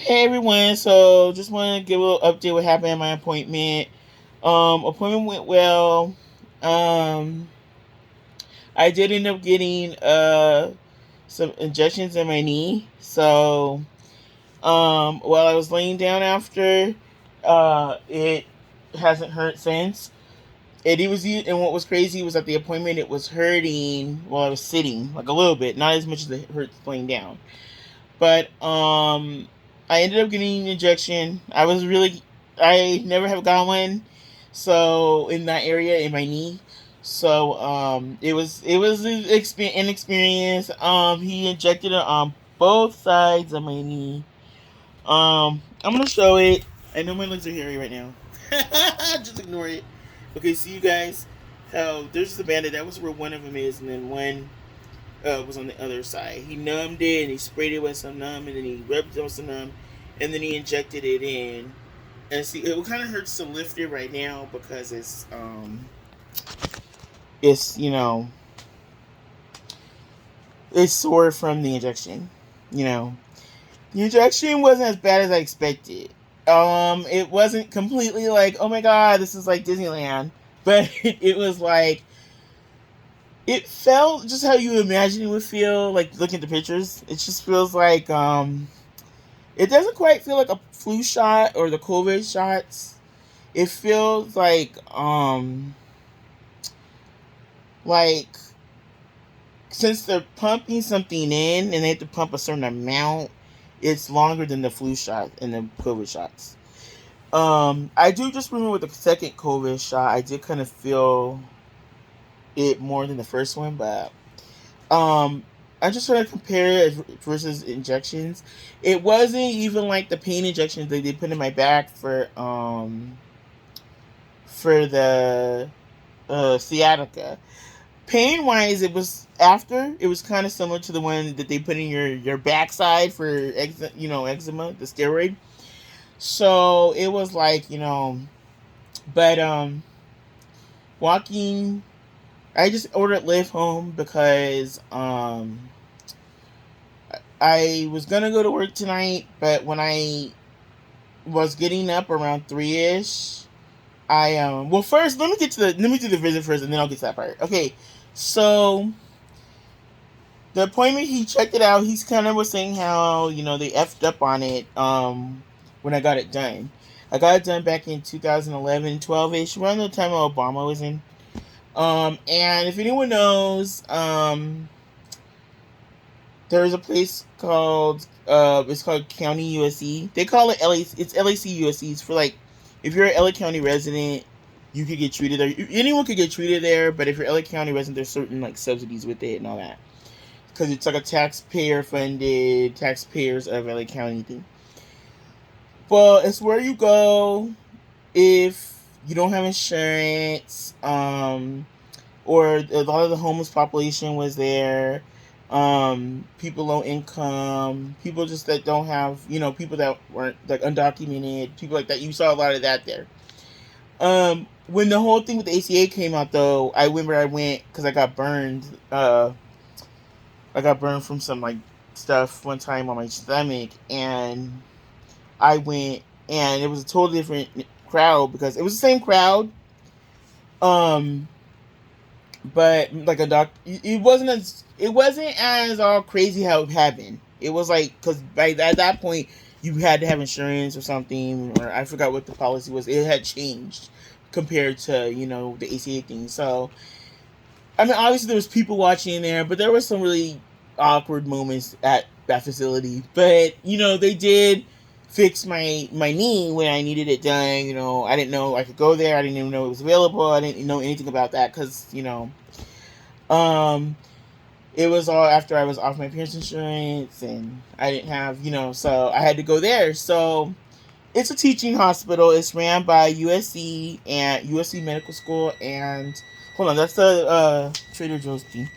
Hey everyone, so just want to give a little update what happened at my appointment. Appointment went well. Um, I did end up getting some injections in my knee. So while I was laying down after, it hasn't hurt since. And what was crazy was at the appointment it was hurting while I was sitting, like a little bit, not as much as it hurts laying down. But I ended up getting an injection. I never have got one, so in that area in my knee. So it was an experience. He injected it on both sides of my knee. I'm gonna show it. I know my legs are hairy right now. Just ignore it. Okay, see you guys. How there's the bandit. That was where one of them is, and then one was on the other side. He numbed it and he sprayed it with some numb, and then he rubbed it with some numb, and then he injected it in. And see, it kind of hurts to lift it right now because it's it's sore from the injection. You know, the injection wasn't as bad as I expected. It wasn't completely like, oh my god, this is like Disneyland, but it was like it felt just how you imagine it would feel. Like looking at the pictures, it just feels like it doesn't quite feel like a flu shot or the COVID shots. It feels like since they're pumping something in and they have to pump a certain amount, it's longer than the flu shot and the COVID shots. I do just remember with the second COVID shot, I did kind of feel it more than the first one, but um, I just trying to compare it versus injections. It wasn't even like the pain injections that they put in my back for the sciatica. Pain wise, it was kind of similar to the one that they put in your backside for eczema, the steroid. So it was like but walking. I just ordered Lyft home because I was gonna go to work tonight, but when I was getting up around 3ish, well first let me do the visit first and then I'll get to that part. Okay, so the appointment, he checked it out. He's kind of was saying how they effed up on it when I got it done. I got it done back in 2011, 12ish, around the time Obama was in. And if anyone knows, there's a place called it's called County USC. They call it LA. It's LAC USC. It's for like if you're an LA County resident, you could get treated there. Anyone could get treated there, but if you're LA County resident, there's certain like subsidies with it and all that because it's like a taxpayer funded, taxpayers of LA County thing. Well, it's where you go if you don't have insurance, or a lot of the homeless population was there. People low income, people just that don't have, people that weren't like undocumented, people like that. You saw a lot of that there. When the whole thing with the ACA came out, though, I remember I went because I got burned. I got burned from some like stuff one time on my stomach, and I went, and it was a totally different crowd because it was the same crowd. Um, but like it wasn't as all crazy how it happened. It was like because by at that point you had to have insurance or something, or I forgot what the policy was. It had changed compared to the ACA thing. So I mean, obviously there was people watching in there, but there were some really awkward moments at that facility. But they did fix my knee when I needed it done. I didn't know I could go there. I didn't even know it was available. I didn't know anything about that because um, it was all after I was off my parents' insurance and I didn't have so I had to go there. So it's a teaching hospital. It's ran by USC and USC Medical School and hold on, that's the Trader Joe's thing.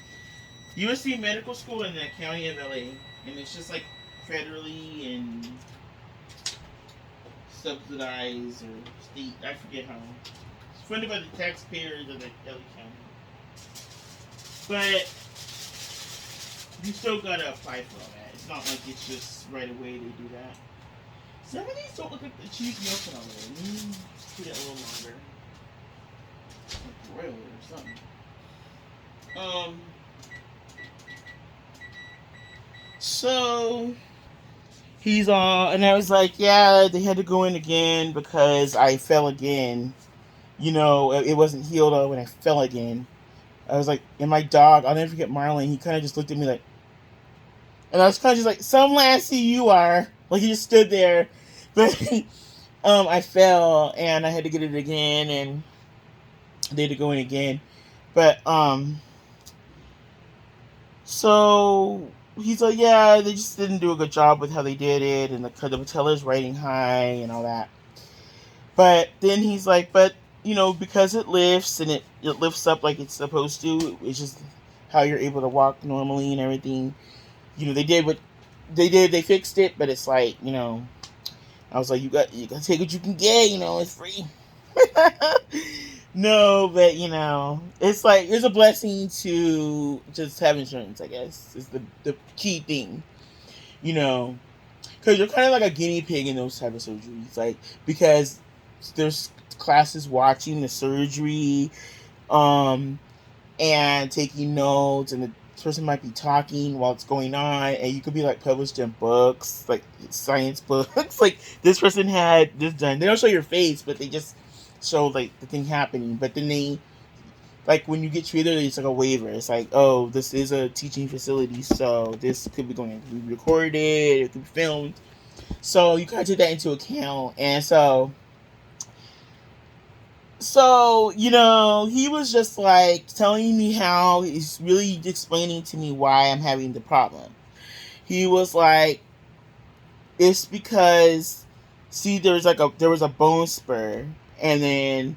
USC Medical School in the county of LA, and it's just like federally and subsidized or state. I forget how. It's funded by the taxpayers of the LA County, but you still gotta apply for all that. It's not like it's just right away they do that. Some of these don't look like the cheese milk on there. Put it a little longer. Like broil it or something. So he's all, and I was like, yeah, they had to go in again because I fell again. It wasn't healed when I fell again. I was like, and my dog, I'll never forget Marlon, he kind of just looked at me like, and I was kind of just like, some lassie you are. Like, he just stood there. But I fell, and I had to get it again, and they had to go in again. But, so he's like, yeah, they just didn't do a good job with how they did it, and the patellar's riding high and all that. But then he's like, but, because it lifts, and it lifts up like it's supposed to, it's just how you're able to walk normally and everything. They did what they did, they fixed it, but it's like, I was like, you got to take what you can get, it's free. No, but it's like, it's a blessing to just have insurance, I guess, is the key thing, because you're kind of like a guinea pig in those type of surgeries, like, because there's classes watching the surgery, and taking notes, and the person might be talking while it's going on, and you could be like published in books, like science books. Like, this person had this done. They don't show your face, but they just show like the thing happening. But then they, like, when you get treated, it's like a waiver. It's like, oh, this is a teaching facility, so this could be going to be recorded, it could be filmed. So you kind of take that into account, and so he was just like telling me how he's really explaining to me why I'm having the problem. He was like, it's because, see, there was a bone spur, and then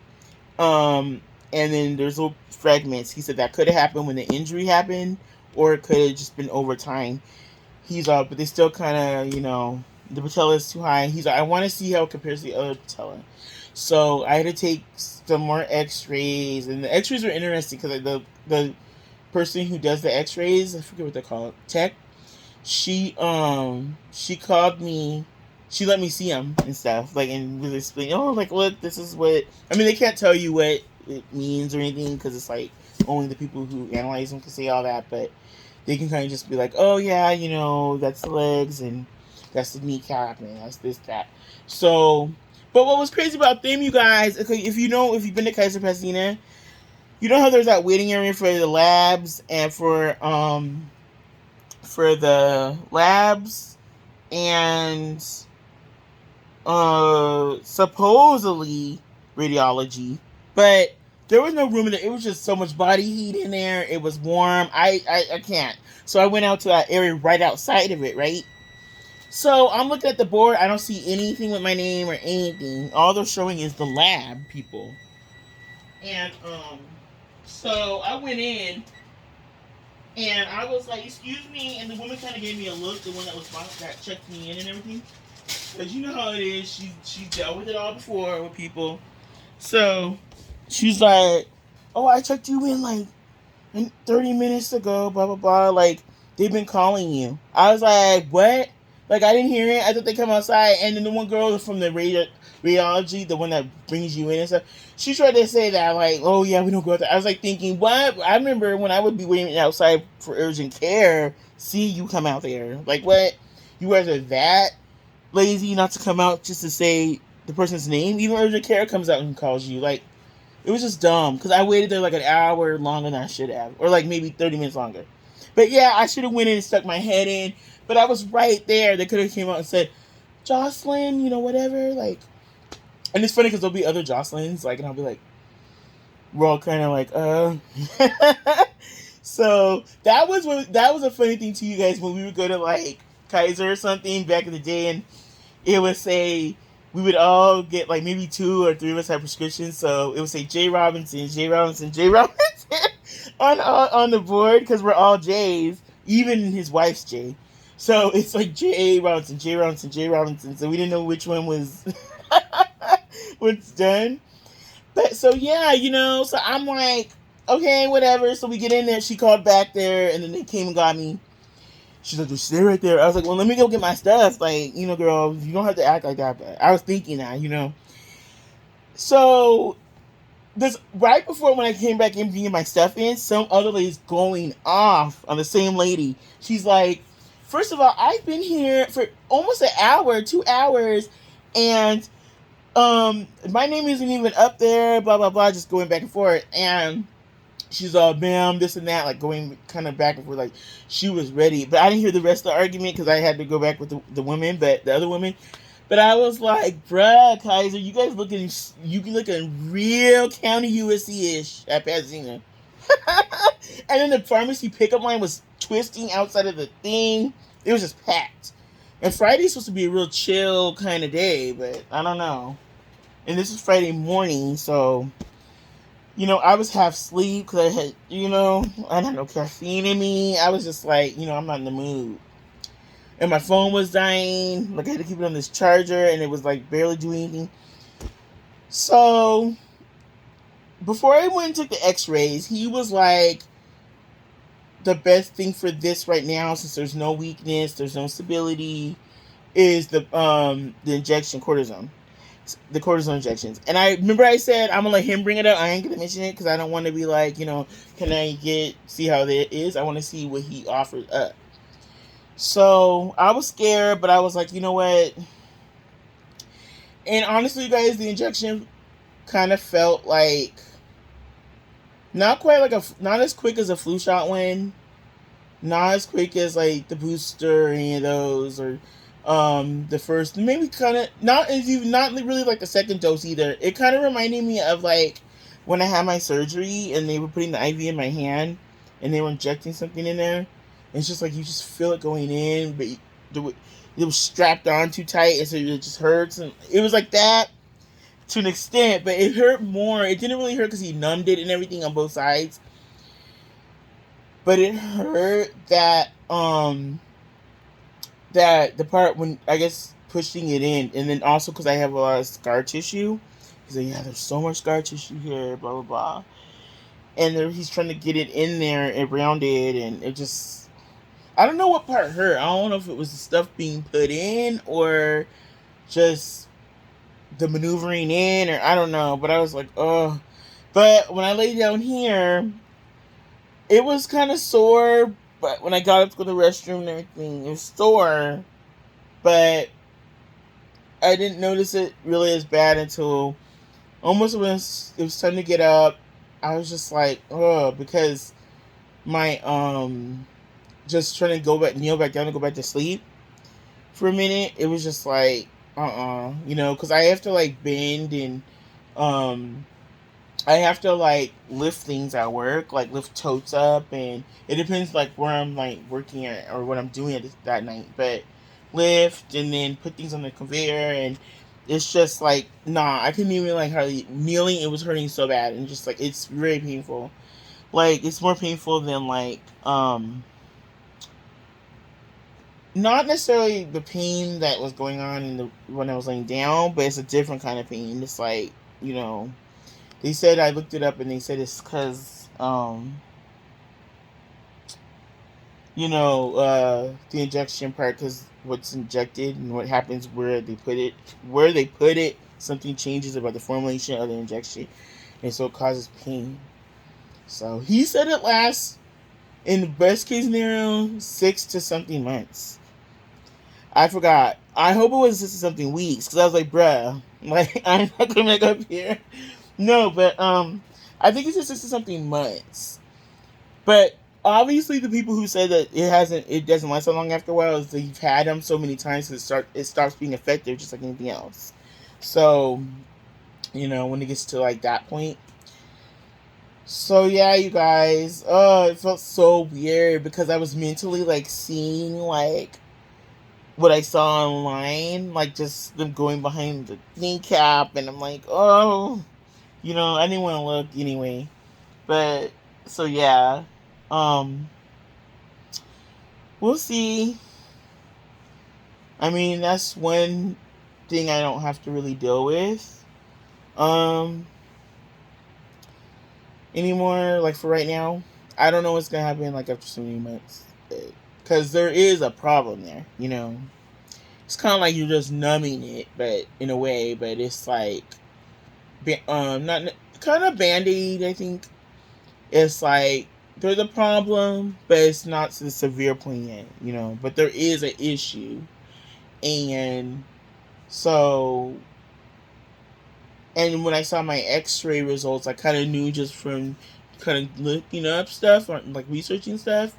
there's little fragments. He said that could have happened when the injury happened, or it could have just been over time. He's but they still kind of, the patella is too high. He's like, I want to see how it compares to the other patella. So I had to take some more x-rays, and the x-rays were interesting because the person who does the x-rays, I forget what they're called, tech, she called me, she let me see them and stuff, like, and was explaining, oh, like, look, this is what, I mean, they can't tell you what it means or anything, because it's like only the people who analyze them can say all that, but they can kind of just be like, oh yeah, that's the legs, and that's the kneecap, and that's this, that. So, but what was crazy about them, you guys, okay, if you've been to Kaiser Pasadena, you know how there's that waiting area for the labs, and for the labs, and supposedly radiology, but there was no room in there. It was just so much body heat in there. It was warm. I can't. So I went out to that area right outside of it, right? So I'm looking at the board. I don't see anything with my name or anything. All they're showing is the lab people. And so I went in, and I was like, excuse me, and the woman kind of gave me a look, the one that checked me in and everything. Because you know how it is. She's dealt with it all before with people. So she's like, oh, I checked you in like 30 minutes ago, blah, blah, blah. Like, they've been calling you. I was like, what? Like, I didn't hear it. I thought they come outside. And then the one girl from the radiology, the one that brings you in and stuff, she tried to say that, like, oh, yeah, we don't go out there. I was like thinking, what? I remember when I would be waiting outside for urgent care, see you come out there. Like, what? You guys are that lazy not to come out just to say the person's name? Even urgent care comes out and calls you. Like, it was just dumb. Because I waited there like an hour longer than I should have. Or like maybe 30 minutes longer. But yeah, I should have went in and stuck my head in. But I was right there. They could have came out and said, Jocelyn, whatever. Like, and it's funny because there'll be other Jocelyns. Like, and I'll be like, we're all kind of like, So that was a funny thing to you guys when we would go to like Kaiser or something back in the day, and it would say we would all get like maybe 2 or 3 of us had prescriptions, so it would say J Robinson, J Robinson, J Robinson on the board because we're all J's, even his wife's J. So it's like J Robinson, J Robinson, J Robinson. So we didn't know which one was what's done. But so yeah, so I'm like, okay, whatever. So we get in there. She called back there, and then they came and got me. She's like, just stay right there. I was like, well, let me go get my stuff. Like, girl, you don't have to act like that. But I was thinking that. So this right before when I came back in bringing my stuff in, some other lady's going off on the same lady. She's like, first of all, I've been here for almost an hour, 2 hours, and my name isn't even up there, blah blah blah, just going back and forth. And she's all, ma'am, this and that, like going kind of back and forth, like she was ready. But I didn't hear the rest of the argument because I had to go back with the women, but the other women. But I was like, bruh, Kaiser, you can looking real County USC-ish at Pasadena. And then the pharmacy pickup line was twisting outside of the thing. It was just packed. And Friday's supposed to be a real chill kind of day, but I don't know. And this is Friday morning, so I was half asleep because I had no caffeine in me. I was just like, I'm not in the mood. And my phone was dying. Like, I had to keep it on this charger, and it was like barely doing anything. So before I went and took the x-rays, he was like, the best thing for this right now, since there's no weakness, there's no stability, is the injection cortisone. The cortisone injections. And I remember I said I'm gonna let him bring it up. I ain't gonna mention it because I don't want to be like, can I see how it is? I want to see what he offered up. So I was scared, but I was like, you know what? And honestly, guys, the injection kind of felt like not quite like not as quick as a flu shot one, not as quick as like the booster or any of those, or the first, maybe kind of not really like the second dose either. It kind of reminded me of like when I had my surgery and they were putting the IV in my hand and they were injecting something in there. And it's just like you just feel it going in, but it was strapped on too tight, and so it just hurts. And it was like that to an extent, but it hurt more. It didn't really hurt because he numbed it and everything on both sides, but it hurt that the part when I guess pushing it in, and then also because I have a lot of scar tissue. He's like, yeah, there's so much scar tissue here, blah blah blah, and he's trying to get it in there and around it, and it just, I don't know what part hurt. I don't know if it was the stuff being put in or just the maneuvering in, or I don't know. But I was like, oh. But when I lay down here, it was kind of sore. But when I got up to go to the restroom and everything, it was sore. But I didn't notice it really as bad until almost when it was time to get up. I was just like, oh, because my just trying to kneel back down and go back to sleep for a minute. It was just like, because I have to like bend and I have to like lift things at work, like lift totes up, and it depends like where I'm like working at or what I'm doing that night. But lift and then put things on the conveyor, and it's just like, nah, I couldn't even like hardly kneeling. It was hurting so bad, and just like it's very painful. Like it's more painful than like not necessarily the pain that was going on when I was laying down, but it's a different kind of pain. It's like, they said, I looked it up and they said it's because, the injection part, because what's injected and what happens where they put it, something changes about the formulation of the injection, and so it causes pain. So he said it lasts, in the best case scenario, 6 to something months. I forgot. I hope it was 6 to something weeks, because I was like, bruh, like, I'm not gonna make up here. No, but I think it's just 6 to something months. But obviously, the people who say that it doesn't last so long after a while is that you've had them so many times that it stops being effective, just like anything else. So, when it gets to like that point. So yeah, you guys, it felt so weird because I was mentally like seeing like what I saw online, like just them going behind the kneecap, and I'm like, oh, I didn't want to look anyway. But so yeah, we'll see. I mean, that's one thing I don't have to really deal with anymore. Like for right now, I don't know what's gonna happen like after so many months. But because there is a problem there. You know, it's kind of like you're just numbing it, but in a way, but it's like not kind of band-aid. I think it's like there's a problem, but it's not to the severe point yet. You know, but there is an issue, and so. And when I saw my X-ray results, I kind of knew just from kind of looking up stuff or like researching stuff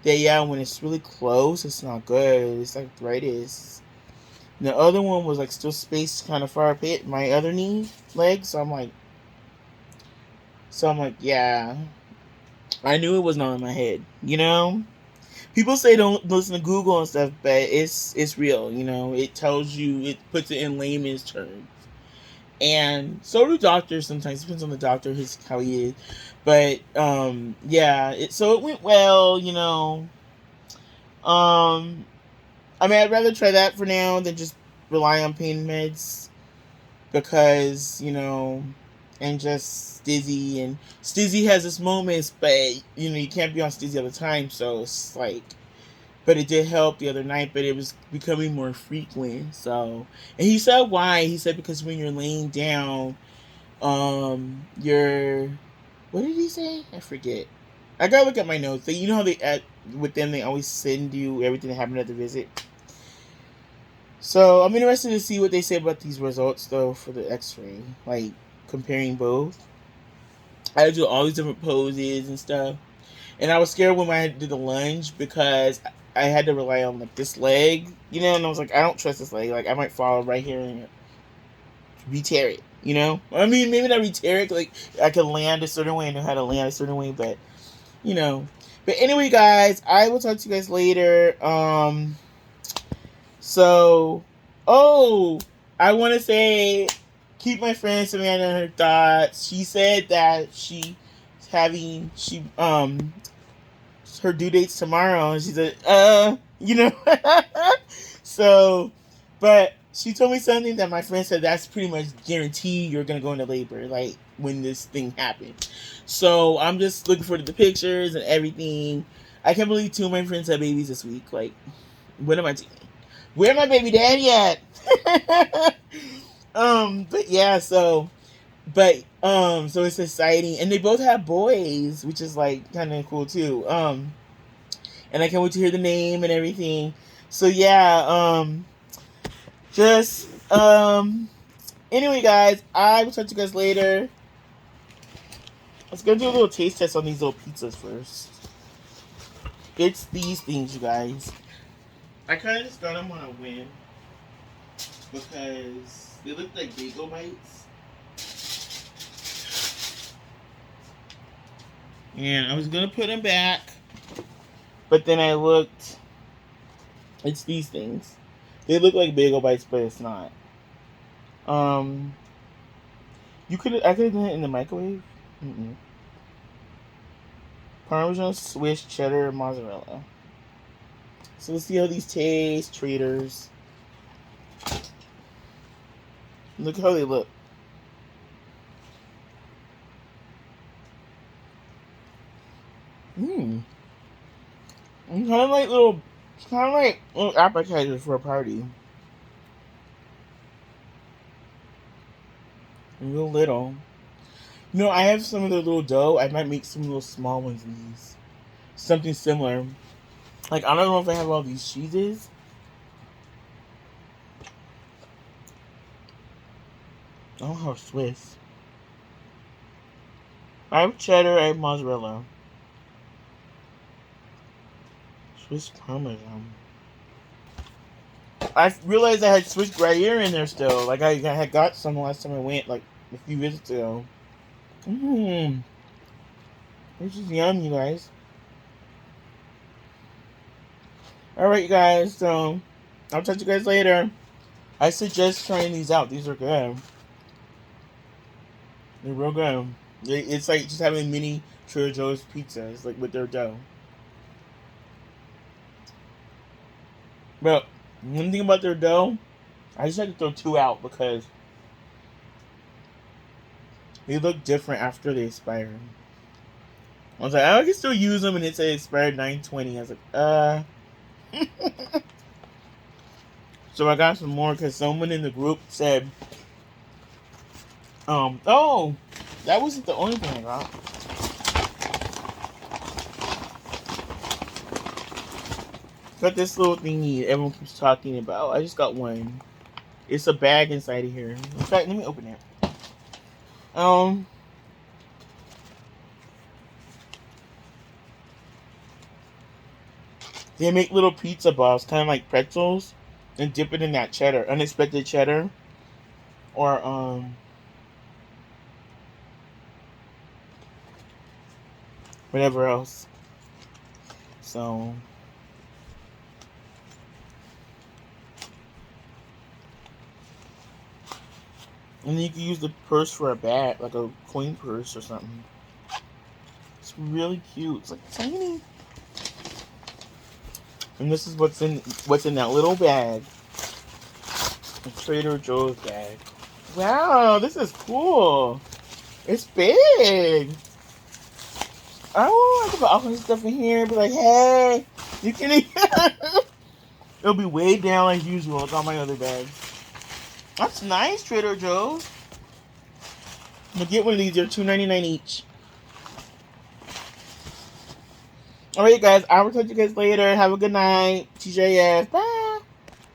that yeah, when it's really close, it's not good. It's like arthritis. And the other one was like still spaced kind of far apart, my other knee leg. So I'm like, yeah, I knew it was not in my head. You know, people say don't listen to Google and stuff, but it's real. You know, it tells you, it puts it in layman's terms. And so do doctors sometimes. Depends on the doctor, his how he is. But yeah, so it went well, you know. I mean, I'd rather try that for now than just rely on pain meds because you know, and just Stizzy, and Stizzy has its moments, but you know you can't be on Stizzy all the time. So it's like, but it did help the other night, but it was becoming more frequent. So, and he said why? He said because when you're laying down, you're, what did he say? I forget. I gotta look at my notes. You know how with them they always send you everything that happened at the visit. So I'm interested to see what they say about these results though for the X-ray, like comparing both. I had to do all these different poses and stuff. And I was scared when I did the lunge because I had to rely on like this leg, you know, and I was like, I don't trust this leg. Like I might fall right here and re-tear it, you know? I mean, maybe not re-tear it, like I can land a certain way and know how to land a certain way, but you know. But anyway, guys, I will talk to you guys later. So, oh, I want to say, keep my friend Savannah in her thoughts. She said that her due date's tomorrow, and she said, you know. So, but she told me something that my friend said that's pretty much guaranteed you're gonna go into labor, like when this thing happens. So I'm just looking forward to the pictures and everything. I can't believe two of my friends had babies this week. Like, what am I doing? Where my baby daddy at? But yeah, so it's exciting, and they both have boys, which is like kind of cool too. And I can't wait to hear the name and everything. So yeah, just anyway, guys, I will talk to you guys later. Let's go do a little taste test on these little pizzas first. It's these things, you guys. I kind of just got them on a whim because they look like bagel bites. And I was gonna put them back, but then I looked. It's these things. They look like bagel bites, but it's not. I could have done it in the microwave. Mm-mm. Parmesan, Swiss, cheddar, mozzarella. So let's see how these taste, traders. Look how they look. Mmm. Kind of like little appetizers for a party. Real little. You know, I have some of the little dough. I might make some little small ones of these. Something similar. Like, I don't know if I have all these cheeses. I don't have Swiss. I have cheddar, I have mozzarella. Swiss Parmesan. I realized I had Swiss Gruyere in there still. Like, I had got some last time I went, like, a few visits ago. Mmm. This is yum, you guys. Alright, you guys, so I'll talk to you guys later. I suggest trying these out. These are good. They're real good. It's like just having mini Trader Joe's pizzas, like with their dough. But one thing about their dough, I just had to throw two out because they look different after they expire. I was like, I can still use them, and it said expired 9/20. I was like, So I got some more because someone in the group said, oh, that wasn't the only thing I got. Got this little thingy everyone keeps talking about. I just got one. It's a bag inside of here. In fact, let me open it. Um, they make little pizza balls, kind of like pretzels, and dip it in that cheddar, unexpected cheddar, or whatever else. So, and then you can use the purse for a bag, like a coin purse or something. It's really cute. It's like tiny. And this is what's in that little bag. A Trader Joe's bag. Wow, this is cool. It's big. Oh, I can put all kinds of stuff in here. Be like, hey, you can eat. It'll be way down like usual. It's all my other bags. That's nice, Trader Joe's. I'm gonna get one of these. They're $2.99 each. Alright, guys. I will talk to you guys later. Have a good night. TJS. Bye.